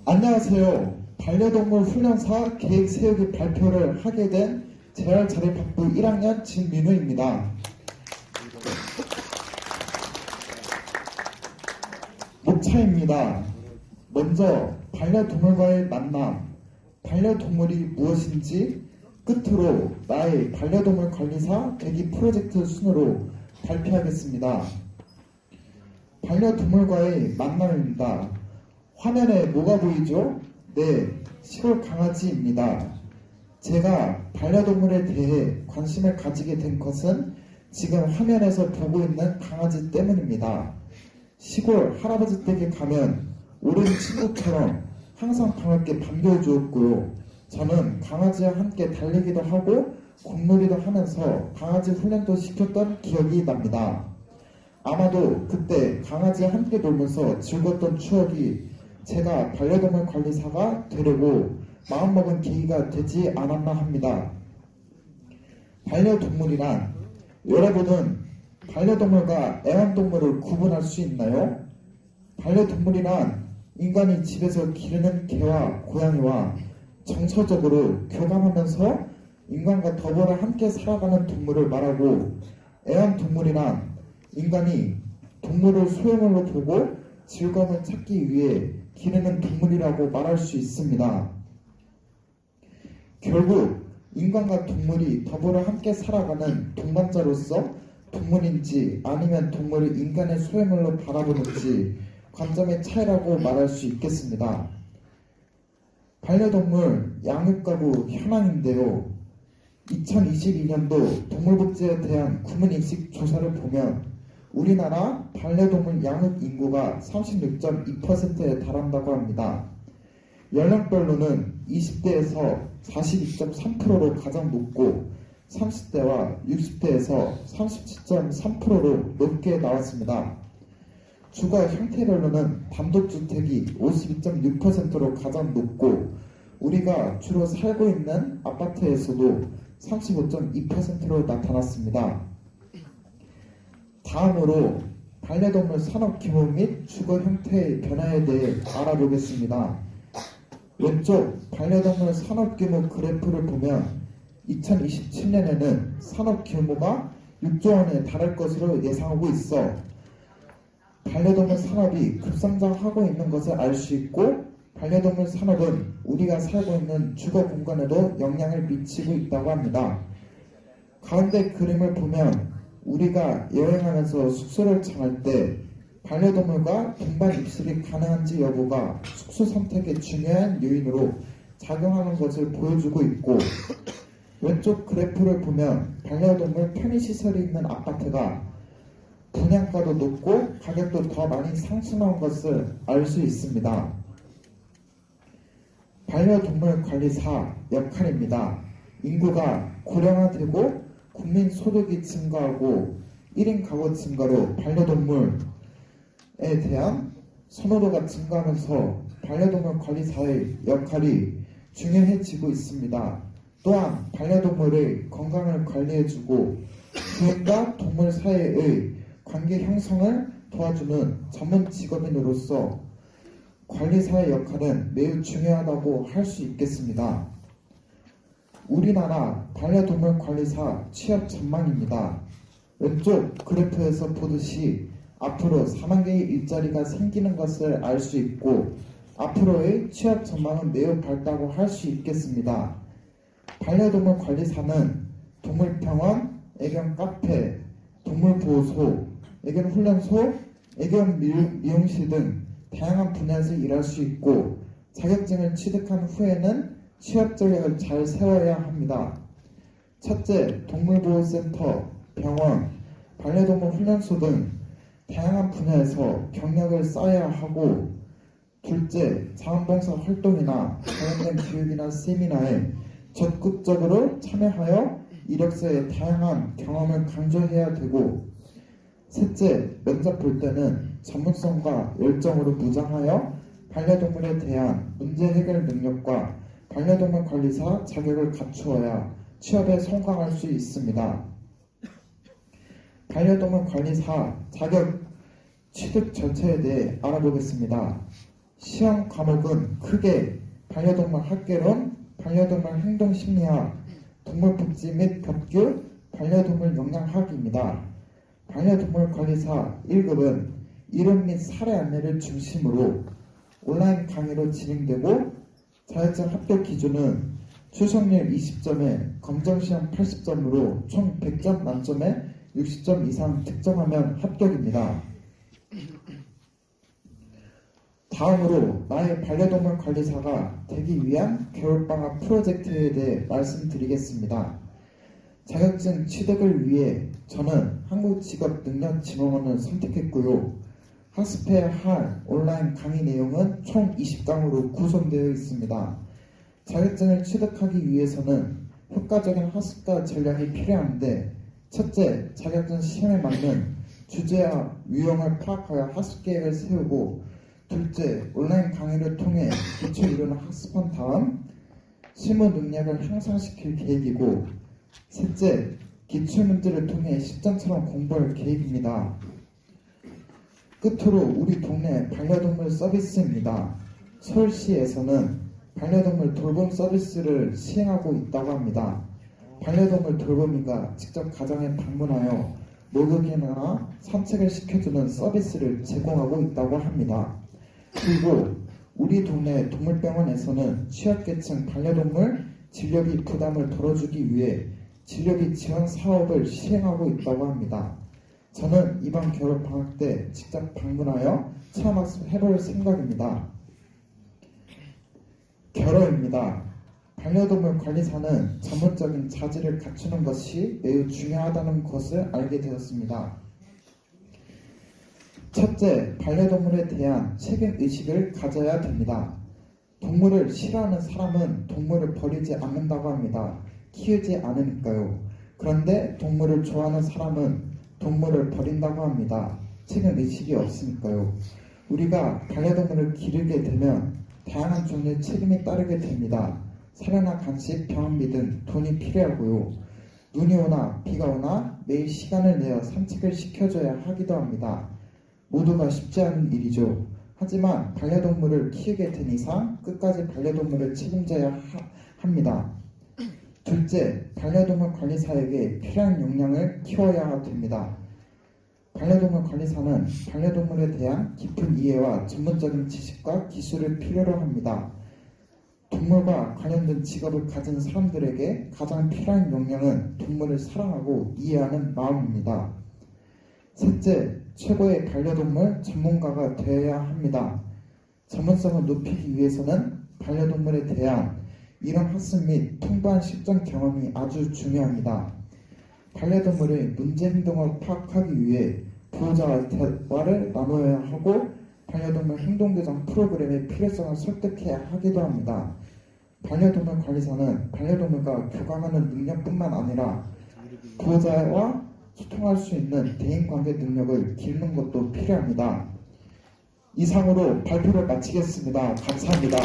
안녕하세요. 반려동물 훈련사 계획 세우기 발표를 하게 된 재활자립학부 1학년 진민우입니다. 목차입니다. 먼저 반려동물과의 만남, 반려동물이 무엇인지, 끝으로 나의 반려동물 관리사 되기 프로젝트 순으로 발표하겠습니다. 반려동물과의 만남입니다. 화면에 뭐가 보이죠? 네, 시골 강아지입니다. 제가 반려동물에 대해 관심을 가지게 된 것은 지금 화면에서 보고 있는 강아지 때문입니다. 시골 할아버지 댁에 가면 오랜 친구처럼 항상 반갑게 반겨주었고요. 저는 강아지와 함께 달리기도 하고 공놀이도 하면서 강아지 훈련도 시켰던 기억이 납니다. 아마도 그때 강아지와 함께 놀면서 즐거웠던 추억이 제가 반려동물 관리사가 되려고 마음먹은 계기가 되지 않았나 합니다. 반려동물이란, 여러분은 반려동물과 애완동물을 구분할 수 있나요? 반려동물이란 인간이 집에서 기르는 개와 고양이와 정서적으로 교감하면서 인간과 더불어 함께 살아가는 동물을 말하고, 애완동물이란 인간이 동물을 소형으로 보고 즐거움을 찾기 위해 기르는 동물이라고 말할 수 있습니다. 결국 인간과 동물이 더불어 함께 살아가는 동반자로서 동물인지 아니면 동물을 인간의 소유물로 바라보는지 관점의 차이라고 말할 수 있겠습니다. 반려동물 양육가구 현황인데요. 2022년도 동물복지에 대한 국민인식 조사를 보면 우리나라 반려동물 양육 인구가 36.2%에 달한다고 합니다. 연령별로는 20대에서 42.3%로 가장 높고 30대와 60대에서 37.3%로 높게 나왔습니다. 주거 형태별로는 단독주택이 52.6%로 가장 높고 우리가 주로 살고 있는 아파트에서도 35.2%로 나타났습니다. 다음으로 반려동물 산업 규모 및 주거 형태의 변화에 대해 알아보겠습니다. 왼쪽 반려동물 산업 규모 그래프를 보면 2027년에는 산업 규모가 6조 원에 달할 것으로 예상하고 있어 반려동물 산업이 급성장하고 있는 것을 알 수 있고, 반려동물 산업은 우리가 살고 있는 주거 공간에도 영향을 미치고 있다고 합니다. 가운데 그림을 보면 우리가 여행하면서 숙소를 정할 때 반려동물과 동반 입실이 가능한지 여부가 숙소 선택의 중요한 요인으로 작용하는 것을 보여주고 있고, 왼쪽 그래프를 보면 반려동물 편의시설이 있는 아파트가 분양가도 높고 가격도 더 많이 상승한 것을 알 수 있습니다. 반려동물 관리사 역할입니다. 인구가 고령화되고 국민 소득이 증가하고 1인 가구 증가로 반려동물에 대한 선호도가 증가하면서 반려동물 관리사의 역할이 중요해지고 있습니다. 또한 반려동물의 건강을 관리해주고 주인과 동물 사이의 관계 형성을 도와주는 전문 직업인으로서 관리사의 역할은 매우 중요하다고 할 수 있겠습니다. 우리나라 반려동물 관리사 취업 전망입니다. 왼쪽 그래프에서 보듯이 앞으로 4만 개의 일자리가 생기는 것을 알 수 있고 앞으로의 취업 전망은 매우 밝다고 할 수 있겠습니다. 반려동물 관리사는 동물병원, 애견 카페, 동물보호소, 애견 훈련소, 애견 미용실 등 다양한 분야에서 일할 수 있고 자격증을 취득한 후에는 취업 전략을 잘 세워야 합니다. 첫째, 동물보호센터, 병원, 반려동물 훈련소 등 다양한 분야에서 경력을 쌓아야 하고, 둘째, 자원봉사 활동이나 관련된 교육이나 세미나에 적극적으로 참여하여 이력서에 다양한 경험을 강조해야 되고, 셋째, 면접 볼 때는 전문성과 열정으로 무장하여 반려동물에 대한 문제 해결 능력과 반려동물 관리사 자격을 갖추어야 취업에 성공할 수 있습니다. 반려동물 관리사 자격 취득 절차에 대해 알아보겠습니다. 시험 과목은 크게 반려동물 학개론, 반려동물 행동심리학, 동물복지 및 법규, 반려동물 영양학입니다. 반려동물 관리사 1급은 이론 및 사례 안내를 중심으로 온라인 강의로 진행되고 자격증 합격 기준은 출석률 20점에 검정시험 80점으로 총 100점 만점에 60점 이상 득점하면 합격입니다. 다음으로 나의 반려동물 관리사가 되기 위한 겨울방학 프로젝트에 대해 말씀드리겠습니다. 자격증 취득을 위해 저는 한국직업능력진흥원을 선택했고요. 학습해야 할 온라인 강의 내용은 총 20강으로 구성되어 있습니다. 자격증을 취득하기 위해서는 효과적인 학습과 전략이 필요한데, 첫째, 자격증 시험에 맞는 주제와 유형을 파악하여 학습 계획을 세우고, 둘째, 온라인 강의를 통해 기초 이론을 학습한 다음 실무 능력을 향상시킬 계획이고, 셋째, 기출 문제를 통해 실전처럼 공부할 계획입니다. 끝으로 우리 동네 반려동물 서비스입니다. 서울시에서는 반려동물 돌봄 서비스를 시행하고 있다고 합니다. 반려동물 돌보미가 직접 가정에 방문하여 목욕이나 산책을 시켜주는 서비스를 제공하고 있다고 합니다. 그리고 우리 동네 동물병원에서는 취약계층 반려동물 진료비 부담을 덜어주기 위해 진료비 지원 사업을 시행하고 있다고 합니다. 저는 이번 겨울 방학 때 직접 방문하여 체험학습 해볼 생각입니다. 결론입니다. 반려동물 관리사는 전문적인 자질을 갖추는 것이 매우 중요하다는 것을 알게 되었습니다. 첫째, 반려동물에 대한 책임의식을 가져야 됩니다. 동물을 싫어하는 사람은 동물을 버리지 않는다고 합니다. 키우지 않으니까요. 그런데 동물을 좋아하는 사람은 동물을 버린다고 합니다. 책임의식이 없으니까요. 우리가 반려동물을 기르게 되면 다양한 종류의 책임이 따르게 됩니다. 사료나 간식, 병원비 등 돈이 필요하고요. 눈이 오나 비가 오나 매일 시간을 내어 산책을 시켜줘야 하기도 합니다. 모두가 쉽지 않은 일이죠. 하지만 반려동물을 키우게 된 이상 끝까지 반려동물을 책임져야 합니다. 둘째, 반려동물 관리사에게 필요한 역량을 키워야 됩니다. 반려동물 관리사는 반려동물에 대한 깊은 이해와 전문적인 지식과 기술을 필요로 합니다. 동물과 관련된 직업을 가진 사람들에게 가장 필요한 역량은 동물을 사랑하고 이해하는 마음입니다. 셋째, 최고의 반려동물 전문가가 되어야 합니다. 전문성을 높이기 위해서는 반려동물에 대한 이런 학습 및 풍부한 실전 경험이 아주 중요합니다. 반려동물의 문제 행동을 파악하기 위해 보호자와 대화를 나누어야 하고 반려동물 행동교정 프로그램의 필요성을 설득해야 하기도 합니다. 반려동물 관리사는 반려동물과 교감하는 능력뿐만 아니라 보호자와 소통할 수 있는 대인관계 능력을 기르는 것도 필요합니다. 이상으로 발표를 마치겠습니다. 감사합니다.